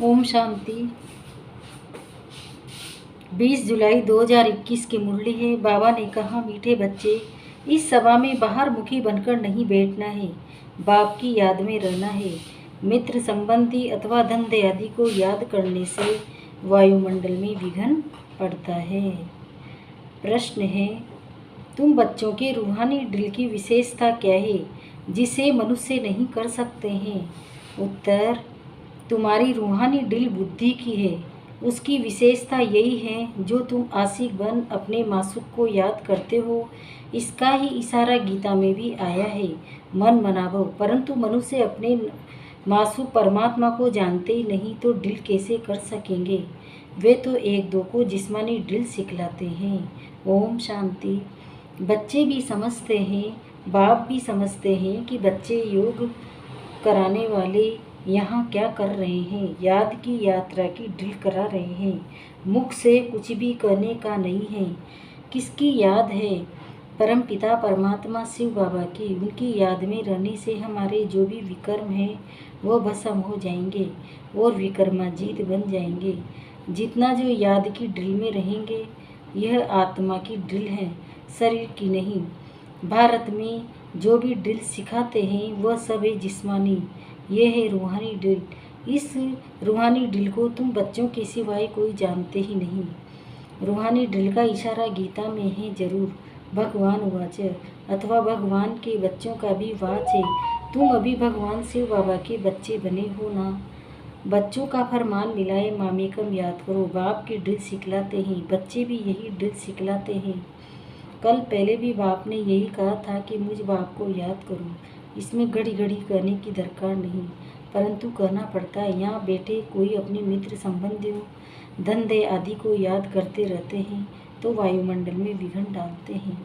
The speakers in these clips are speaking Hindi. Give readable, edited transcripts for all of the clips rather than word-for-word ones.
ओम शांति। 20 जुलाई 2021 की मुरली है। बाबा ने कहा, मीठे बच्चे, इस सभा में बाहर मुखी बनकर नहीं बैठना है, बाप की याद में रहना है। मित्र संबंधी अथवा धंधे आदि को याद करने से वायुमंडल में विघ्न पड़ता है। प्रश्न है, तुम बच्चों के रूहानी ड्रिल की विशेषता क्या है जिसे मनुष्य नहीं कर सकते हैं? उत्तर, तुम्हारी रूहानी ड्रिल बुद्धि की है। उसकी विशेषता यही है, जो तुम आशिक बन अपने मासूक को याद करते हो। इसका ही इशारा गीता में भी आया है, मन मनावो। परंतु मनुष्य अपने मासूक परमात्मा को जानते ही नहीं, तो ड्रिल कैसे कर सकेंगे? वे तो एक दो को जिस्मानी ड्रिल सिखलाते हैं। ओम शांति। बच्चे भी समझते हैं, बाप भी समझते हैं कि बच्चे योग कराने वाले यहाँ क्या कर रहे हैं। याद की यात्रा की ड्रिल करा रहे हैं। मुख से कुछ भी कहने का नहीं है। किसकी याद है? परम पिता परमात्मा शिव बाबा की। उनकी याद में रहने से हमारे जो भी विकर्म हैं वह भस्म हो जाएंगे और विकर्माजीत बन जाएंगे। जितना जो याद की ड्रिल में रहेंगे, यह आत्मा की ड्रिल है, शरीर की नहीं। भारत में जो भी ड्रिल सिखाते हैं वह सब है जिस्मानी। यह है रूहानी ड्रिल। इस रूहानी ड्रिल को तुम बच्चों के सिवाय कोई जानते ही नहीं। रूहानी ड्रिल का इशारा गीता में है जरूर, भगवान वाच, अथवा भगवान के बच्चों का भी वाच है। तुम अभी भगवान शिव बाबा के बच्चे बने हो ना। बच्चों का फरमान मिलाए, मामेकम याद करो। बाप की ड्रिल सिखलाते हैं, बच्चे भी यही ड्रिल सिखलाते हैं। कल पहले भी बाप ने यही कहा था कि मुझ बाप को याद करो। इसमें घड़ी घड़ी कहने की दरकार नहीं, परंतु कहना पड़ता है। यहाँ बैठे कोई अपने मित्र संबंधियों, धंधे आदि को याद करते रहते हैं तो वायुमंडल में विघ्न डालते हैं।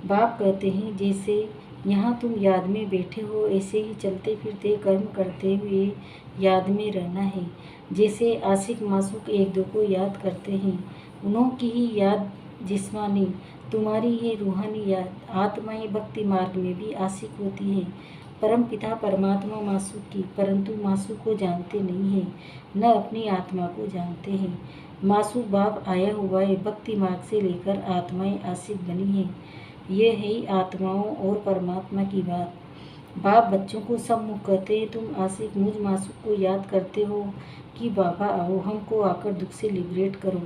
बाप कहते हैं, जैसे यहाँ तुम याद में बैठे हो, ऐसे ही चलते फिरते कर्म करते हुए याद में रहना है। जैसे आशिक मासूक एक दो को याद करते हैं, उन्हों की ही याद जिस्मानी, तुम्हारी है रूहानी याद। आत्माएं भक्ति मार्ग में भी आशिक होती है परम पिता परमात्मा मासूक की, परंतु मासूक को जानते नहीं है, न अपनी आत्मा को जानते हैं। मासूक बाप आया हुआ है, भक्ति मार्ग से लेकर आत्माएं आशिक बनी है। यह है आत्माओं और परमात्मा की बात। बाप बच्चों को सम्मुख कहते हैं, तुम आशिक मुझ मासूक को याद करते हो कि बाबा आओ, हमको आकर दुख से लिबरेट करो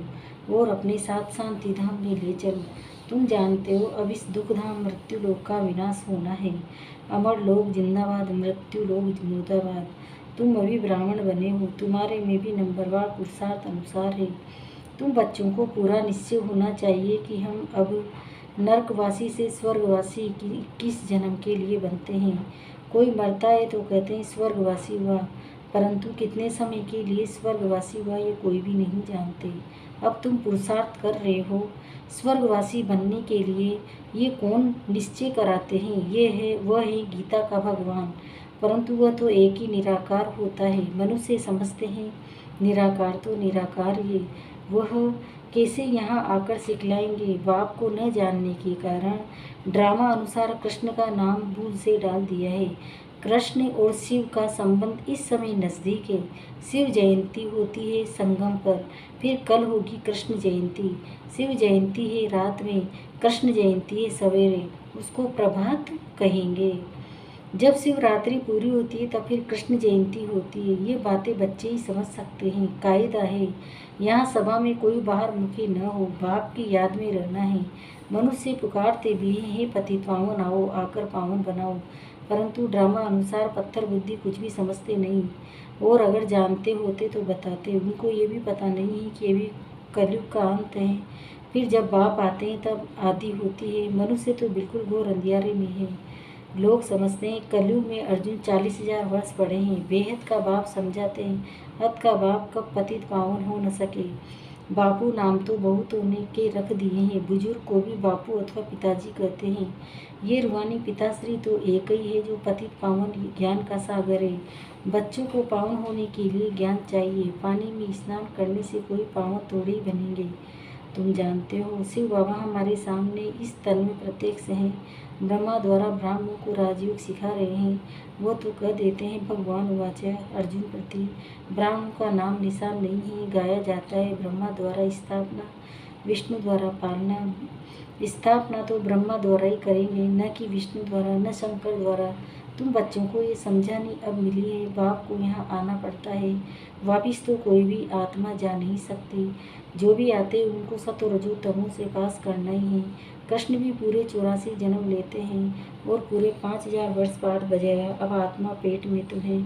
और अपने साथ शांति धाम में ले चलो। तुम जानते हो अब इस दुख धाम मृत्यु लोक का विनाश होना है। अमर लोग जिंदाबाद, मृत्यु लोग मुर्दाबाद। तुम अभी ब्राह्मण बने हो, तुम्हारे में भी नंबरवार पुरुषार्थ अनुसार है। तुम बच्चों को पूरा निश्चय होना चाहिए कि हम अब नरकवासी से स्वर्गवासी की किस जन्म के लिए बनते हैं। कोई मरता है तो कहते हैं स्वर्गवासी हुआ, परंतु कितने समय के लिए स्वर्गवासी हुआ ये कोई भी नहीं जानते। अब तुम पुरुषार्थ कर रहे हो स्वर्गवासी बनने के लिए। ये कौन निश्चय कराते हैं? ये है वह है गीता का भगवान, परंतु वह तो एक ही निराकार होता है। मनुष्य समझते हैं निराकार तो निराकार ही, वह कैसे यहाँ आकर सिखलाएंगे? बाप को न जानने के कारण ड्रामा अनुसार कृष्ण का नाम भूल से डाल दिया है। कृष्ण और शिव का संबंध इस समय नज़दीक है। शिव जयंती होती है संगम पर, फिर कल होगी कृष्ण जयंती। शिव जयंती है रात में, कृष्ण जयंती है सवेरे, उसको प्रभात कहेंगे। जब शिवरात्रि पूरी होती है तब फिर कृष्ण जयंती होती है। ये बातें बच्चे ही समझ सकते हैं। कायदा है, यहाँ सभा में कोई बाहर मुखी न हो, बाप की याद में रहना है। मनुष्य पुकारते भी हैं, पतित पावन आओ, आकर पावन बनाओ, परंतु ड्रामा अनुसार पत्थर बुद्धि कुछ भी समझते नहीं, और अगर जानते होते तो बताते। उनको ये भी पता नहीं है कि ये भी कलयुग का अंत है। फिर जब बाप आते हैं तब आदि होती है। मनुष्य तो बिल्कुल घोर अंधियारे में है। लोग समझते हैं कलयुग में अर्जुन 40,000 वर्ष पड़े हैं। बेहद का बाप समझाते हैं, हद का बाप कब पतित पावन हो न सके। बापू नाम तो बहुतों ने के रख दिए हैं, बुजुर्ग को भी बापू अथवा पिताजी कहते हैं। ये रूहानी पिताश्री तो एक ही है जो पतित पावन ज्ञान का सागर है। बच्चों को पावन होने के लिए ज्ञान चाहिए। पानी में स्नान करने से कोई पावन थोड़े ही बनेंगे। तुम जानते हो शिव बाबा हमारे सामने इस तन में प्रत्यक्ष हैं। ब्रह्मा द्वारा ब्राह्मणों को राजयोग सिखा रहे हैं। वो तो कह देते हैं भगवान वाचा अर्जुन प्रति ब्राह्मणों का नाम निशान नहीं है। गाया जाता है ब्रह्मा द्वारा स्थापना, विष्णु द्वारा पालना। स्थापना तो ब्रह्मा द्वारा ही करेंगे, न कि विष्णु द्वारा, न शंकर द्वारा। तुम बच्चों को ये समझानी अब मिली है। बाप को यहाँ आना पड़ता है। वापिस तो कोई भी आत्मा जा नहीं सकती। जो भी आते उनको सतो रजो तमो से पास करना ही है। कृष्ण भी पूरे 84 जन्म लेते हैं और पूरे 5000 वर्ष पाठ बजाया। अब आत्मा पेट में तो है,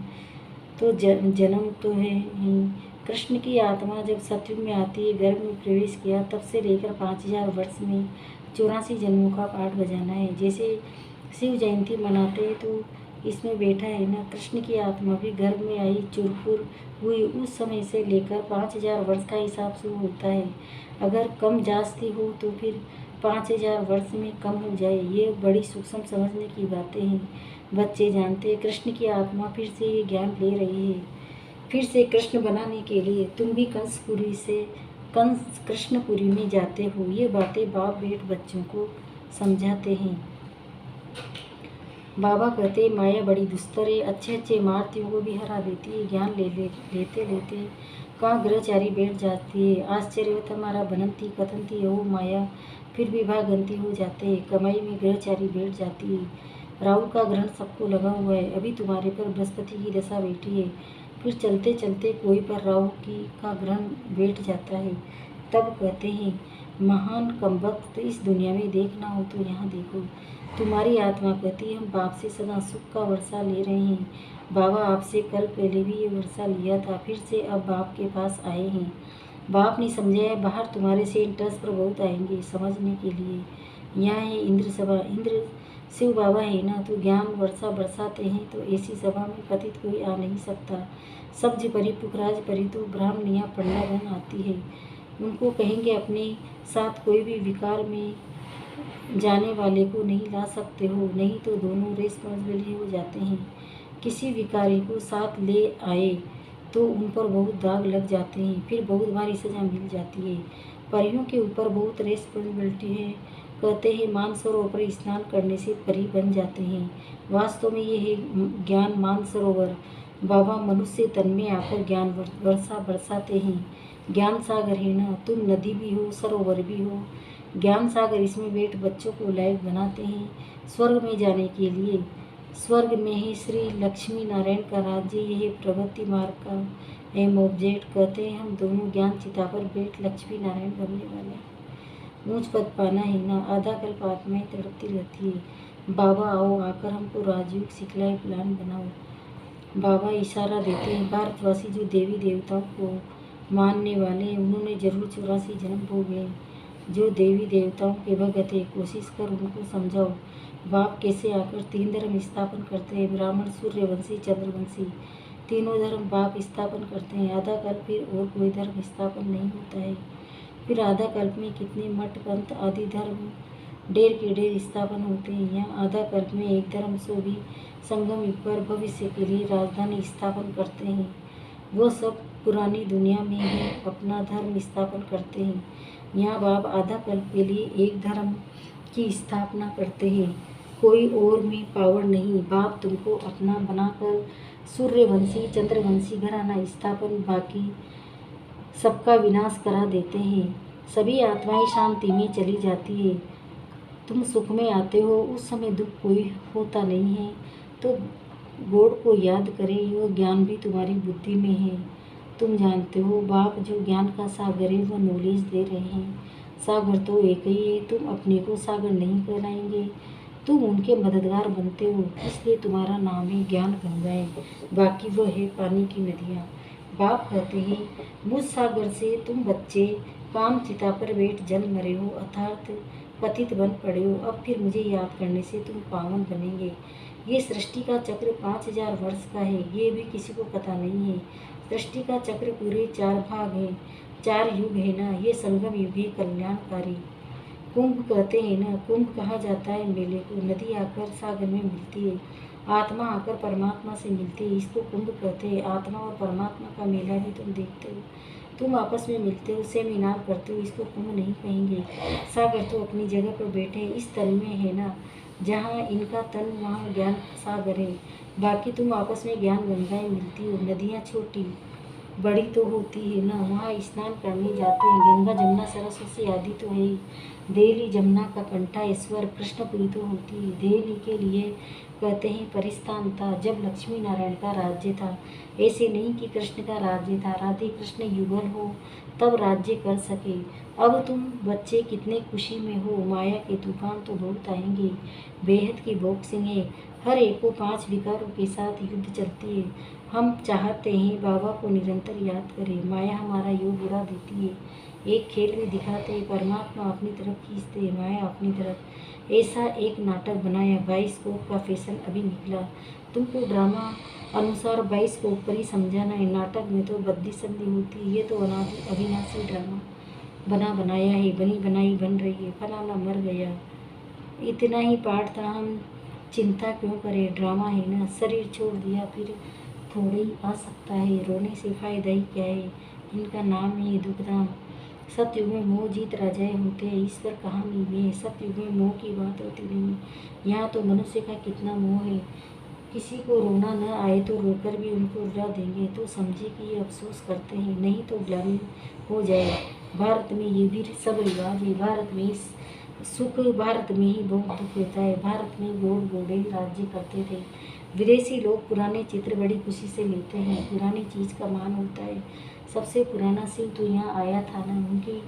तो जन्म तो है ही। कृष्ण की आत्मा जब सतयुग में आती है, गर्भ में प्रवेश किया, तब से लेकर 5000 वर्ष में 84 जन्मों का पाठ बजाना है। जैसे शिव जयंती मनाते हैं तो इसमें बैठा है ना। कृष्ण की आत्मा भी गर्भ में आई, चुरपुर हुई, उस समय से लेकर 5000 वर्ष का हिसाब शुरू होता है। अगर कम जास्ती हो तो फिर 5000 वर्ष में कम हो जाए। ये बड़ी सूक्ष्म समझने की बातें हैं। बच्चे जानते हैं कृष्ण की आत्मा फिर से ये ज्ञान ले रही है, फिर से कृष्ण बनाने के लिए। तुम भी कंस कृष्णपुरी में जाते हो। ये बातें बाप बेट बच्चों को समझाते हैं। बाबा कहते माया बड़ी दुस्तर है, अच्छे अच्छे मार्तियों को भी हरा देती है। ज्ञान लेते लेते कहाँ ग्रहचारी बैठ जाती है। आश्चर्यवत हमारा बनंती कथनती हो माया, फिर विभागंती हो जाते हैं। कमाई में ग्रहचारी बैठ जाती है। राहु का ग्रहण सबको लगा हुआ है। अभी तुम्हारे पर बृहस्पति की दशा बैठी है, फिर चलते चलते कोई पर राहु का ग्रहण बैठ जाता है। तब कहते हैं महान कमबख्त, इस दुनिया में देखना हो तो यहाँ देखो। तुम्हारी आत्मा कहती है हम बाप से सदा सुख का वर्षा ले रहे हैं। बाबा आपसे कल पहले भी ये वर्षा लिया था, फिर से अब बाप के पास आए हैं। बाप ने समझाया बाहर तुम्हारे सेंटर्स पर बहुत आएंगे समझने के लिए। यहाँ है इंद्र सभा, इंद्र शिव बाबा है ना, तो ज्ञान वर्षा बरसाते हैं। तो ऐसी सभा में पतित कोई आ नहीं सकता। सब्ज परी पुखराज परी तो ब्राह्मणियाँ पढ़ना बन आती है। उनको कहेंगे अपने साथ कोई भी विकार में जाने वाले को नहीं ला सकते हो, नहीं तो दोनों रेस्पॉन्सिबिलिटी हो जाते हैं। किसी विकारी को साथ ले आए तो उन पर बहुत दाग लग जाते हैं, फिर बहुत भारी सजा मिल जाती है। परियों के ऊपर बहुत रेस्पॉन्सिबिलिटी है। कहते हैं मानसरोवर पर स्नान करने से परी बन जाते हैं। वास्तव में ये है ज्ञान मानसरोवर। बाबा मनुष्य तन में आकर ज्ञान वर्षा बरसाते हैं। ज्ञान सागर है ना, तुम नदी भी हो सरोवर भी हो। ज्ञान सागर इसमें बैठ बच्चों को लायक बनाते हैं स्वर्ग में जाने के लिए। स्वर्ग में ही श्री लक्ष्मी नारायण का राज्य, यह प्रगति मार्ग का एम ऑब्जेक्ट। कहते हैं हम दोनों ज्ञान चिता पर बैठ लक्ष्मी नारायण बनने वाले। ऊंच पद पाना है ना, आधा कल्प आत्माएं तड़पती रहती है। बाबा आओ, आकर हमको राजयोग सिखलाए, प्लान बनाओ। बाबा इशारा देते हैं भारतवासी जो देवी देवताओं को मानने वाले हैं, उन्होंने जरूर 84 जन्म भोगे। जो देवी देवताओं के भगत है, कोशिश कर उनको समझाओ बाप कैसे आकर 3 धर्म स्थापन करते हैं। ब्राह्मण, सूर्यवंशी, चंद्रवंशी, तीनों धर्म बाप स्थापन करते हैं। आधा कल्प फिर और कोई धर्म स्थापन नहीं होता है। फिर आधा कल्प में कितने मठ पंथ आदि धर्म ढेर के ढेर स्थापन होते हैं। यहाँ आधा कल्प में एक धर्म सो भी संगम युग पर भविष्य के लिए राजधानी स्थापन करते हैं। वो सब पुरानी दुनिया में ही अपना धर्म स्थापन करते हैं। यहाँ बाप आधा कल्प के लिए एक धर्म की स्थापना करते हैं। कोई और में पावर नहीं। बाप तुमको अपना बनाकर सूर्यवंशी चंद्रवंशी घराना स्थापन, बाकी सबका विनाश करा देते हैं। सभी आत्माएं शांति में चली जाती है। तुम सुख में आते हो, उस समय दुख कोई होता नहीं है। तो गॉड को याद करें, वो ज्ञान भी तुम्हारी बुद्धि में है। तुम जानते हो बाप जो ज्ञान का सागर है वो नॉलेज दे रहे हैं। सागर तो एक ही है। तुम अपने को सागर नहीं कहलाएंगे, तुम उनके मददगार बनते हो, इसलिए तुम्हारा नाम है ज्ञान गंगाएं, बाकी वो है पानी की नदियाँ। बाप कहते हैं मुझ सागर से तुम बच्चे काम चिता पर बैठ जल मरे हो, अर्थात पतित बन पड़े हो। अब फिर मुझे याद करने से तुम पावन बनेंगे। ये सृष्टि का चक्र 5000 वर्ष का है, ये भी किसी को पता नहीं है। सृष्टि का चक्र पूरे 4 भाग हैं, 4 युग है ना। ये संगम युग है कल्याणकारी। कुंभ कहते हैं ना, कुंभ कहा जाता है मेले को। नदी आकर सागर में मिलती है, आत्मा आकर परमात्मा से मिलती है, इसको कुंभ कहते हैं। आत्मा और परमात्मा का मेला भी तुम देखते हो, तुम आपस में मिलते हो, सेमिनार करते हो, इसको कुंभ नहीं कहेंगे। सागर तो अपनी जगह पर बैठे इस तन में है ना, जहाँ इनका तन वहाँ ज्ञान सागर है। बाकी तुम आपस में ज्ञान गंगाएं मिलती हो। नदियाँ छोटी बड़ी तो होती है ना, वहाँ स्नान करने जाते हैं। गंगा जमुना सरस्वती आदि तो है ही। देहली जमुना का कंठा ईश्वर कृष्णपुरी तो होती है। देहली के लिए कहते हैं परिस्थान था, जब लक्ष्मी नारायण का राज्य था। ऐसे नहीं कि कृष्ण का राज्य था, राधे कृष्ण युगल हो तब राज्य कर सके। अब तुम बच्चे कितने खुशी में हो, माया के तूफान तो बहुत आएंगे। बेहद की बॉक्सिंग है, हर एक को 5 विकारों के साथ युद्ध चलती है। हम चाहते हैं बाबा को निरंतर याद करें, माया हमारा योग उड़ा देती है। एक खेल में दिखाते हैं, परमात्मा अपनी तरफ खींचते हैं, माया अपनी तरफ। ऐसा एक नाटक बनाया, बाइस्कोप का फैशन अभी निकला। तुमको ड्रामा अनुसार बाइस्कोप पर ही समझाना है, नाटक में तो बद्दी संधि होती है। ये तो अविनाशी ड्रामा बना बनाया है, बनी बनाई बन रही है। फलाना मर गया, इतना ही पाठ था, हम चिंता क्यों करें, ड्रामा है ना। शरीर छोड़ दिया फिर थोड़े ही आ सकता है, रोने से फायदा ही क्या है। इनका नाम ही दुखधाम। सतयुग में मोह जीत राजाएं होते हैं, ईश्वर कहानी में। सतयुग में मोह की बात होती नहीं। यहाँ तो मनुष्य का कितना मोह है। किसी को रोना न आए तो रोकर भी उनको रुला देंगे, तो समझे कि ये अफसोस करते हैं, नहीं तो ग्लानि हो जाए। भारत में ये भी सब रिवाज है, भारत में सुख भारत में ही बहुत दुख होता है। भारत में गोड गोडे राज्य करते थे। विदेशी लोग पुराने चित्र बड़ी खुशी से लेते हैं, पुरानी चीज़ का मान होता है। सबसे पुराना शिव तो यहाँ आया था ना, उनकी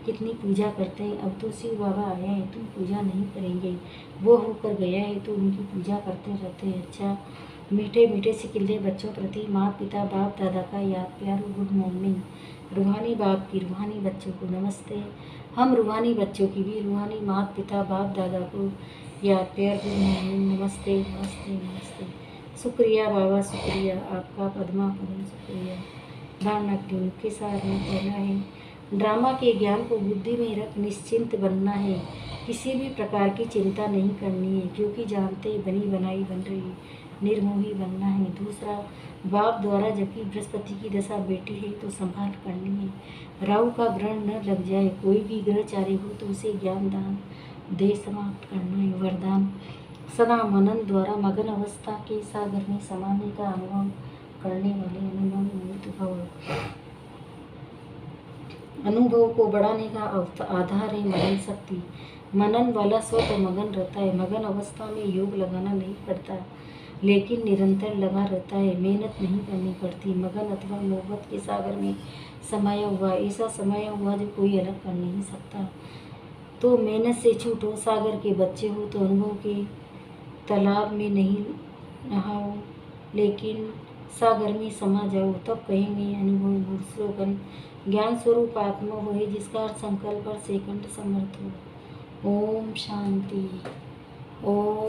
कितनी पूजा करते हैं। अब तो शिव बाबा आया है, तुम पूजा नहीं करेंगे, वो होकर गया है तो उनकी पूजा करते रहते हैं। अच्छा, मीठे मीठे सिकिल्ले बच्चों प्रति माँ पिता बाप दादा का याद प्यार, गुड मॉर्निंग। रूहानी बाप की रूहानी बच्चों को नमस्ते। हम रूहानी बच्चों की भी रूहानी माता पिता बाप दादा को याद प्यार, गुड मॉर्निंग, नमस्ते नमस्ते नमस्ते। शुक्रिया बाबा, शुक्रिया आपका, पद्मा पद्म शुक्रिया। धारणा के मुख्य सार में पहला है, ड्रामा के ज्ञान को बुद्धि में रख निश्चिंत बनना है। किसी भी प्रकार की चिंता नहीं करनी है, क्योंकि जानते बनी बनाई बन रही, निर्मोही बनना है। दूसरा, बाप द्वारा जबकि बृहस्पति की दशा बेटी है तो संभाल करनी है, राहु का ग्रहण न लग जाए। कोई भी ग्रहचारी हो तो उसे ज्ञान दान दे समाप्त करना है। वरदान, सदा मनन द्वारा मगन अवस्था के सागर में समाने का अनुभव करने वाले अनुभव को बढ़ाने का आधार है मनन शक्ति। मनन वाला स्वतः मगन रहता है। मगन अवस्था में योग लगाना नहीं पड़ता, लेकिन निरंतर लगा रहता है, मेहनत नहीं करनी पड़ती। मगन अथवा मोहब्बत के सागर में समाया हुआ, ऐसा समाया हुआ जो कोई अलग कर नहीं सकता। तो मेहनत से छूटो, सागर के बच्चे हो तो अनुभव के तालाब में नहीं नहाओ, लेकिन सागर में समा जाओ, तब कहेंगे अनुभव गुरु। स्लोगन, ज्ञान स्वरूप आत्मा वो है जिसका संकल्प और सेकंड समर्थ हो। ओम शांति। ओम।